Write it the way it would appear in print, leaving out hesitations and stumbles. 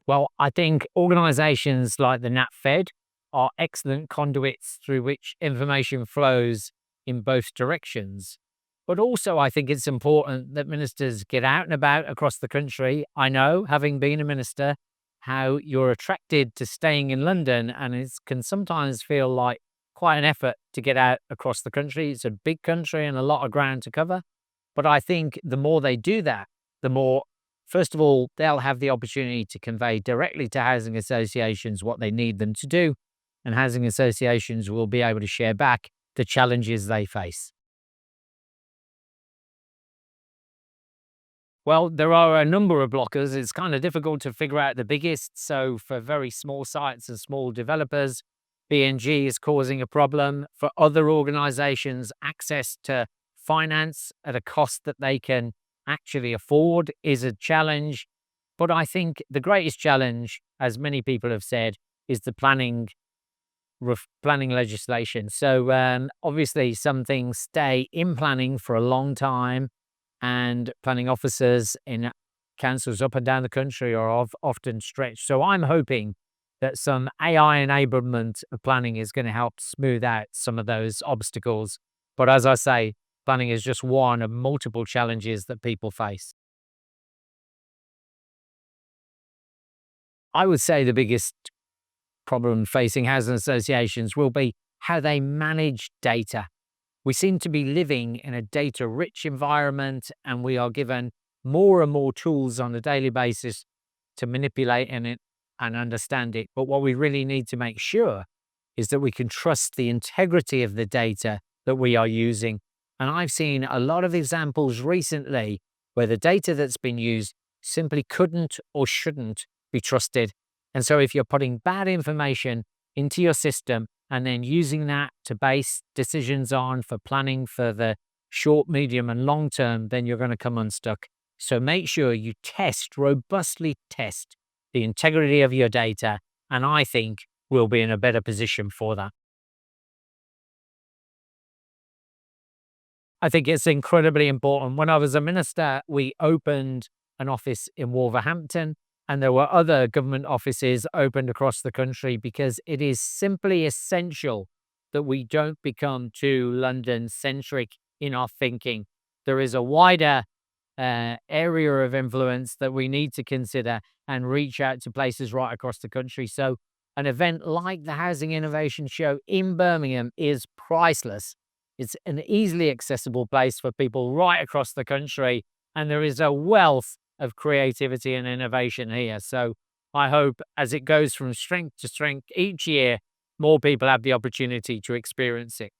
Well, I think organizations like the NatFed are excellent conduits through which information flows in both directions. But also, I think it's important that ministers get out and about across the country. I know, having been a minister, how you're attracted to staying in London, and it can sometimes feel like quite an effort to get out across the country. It's a big country and a lot of ground to cover. But I think the more they do that, the more, first of all, they'll have the opportunity to convey directly to housing associations what they need them to do. And housing associations will be able to share back the challenges they face. Well, there are a number of blockers. It's kind of difficult to figure out the biggest. So, for very small sites and small developers, BNG is causing a problem. For other organizations, access to finance at a cost that they can actually afford is a challenge. But I think the greatest challenge, as many people have said, is the planning legislation. So, obviously, some things stay in planning for a long time, and planning officers in councils up and down the country are often stretched. So, I'm hoping that some AI enablement of planning is going to help smooth out some of those obstacles. But as I say, planning is just one of multiple challenges that people face. I would say the biggest problem facing housing associations will be how they manage data. We seem to be living in a data rich environment, and we are given more and more tools on a daily basis to manipulate in it and understand it. But what we really need to make sure is that we can trust the integrity of the data that we are using. And I've seen a lot of examples recently where the data that's been used simply couldn't or shouldn't be trusted. And so if you're putting bad information into your system and then using that to base decisions on for planning for the short, medium, and long term, then you're going to come unstuck. So make sure you robustly test the integrity of your data. And I think we'll be in a better position for that. I think it's incredibly important. When I was a minister, we opened an office in Wolverhampton, and there were other government offices opened across the country because it is simply essential that we don't become too London centric in our thinking. There is a wider area of influence that we need to consider and reach out to places right across the country. So, an event like the Housing Innovation Show in Birmingham is priceless. It's an easily accessible place for people right across the country, and there is a wealth of creativity and innovation here. So, I hope as it goes from strength to strength each year, more people have the opportunity to experience it.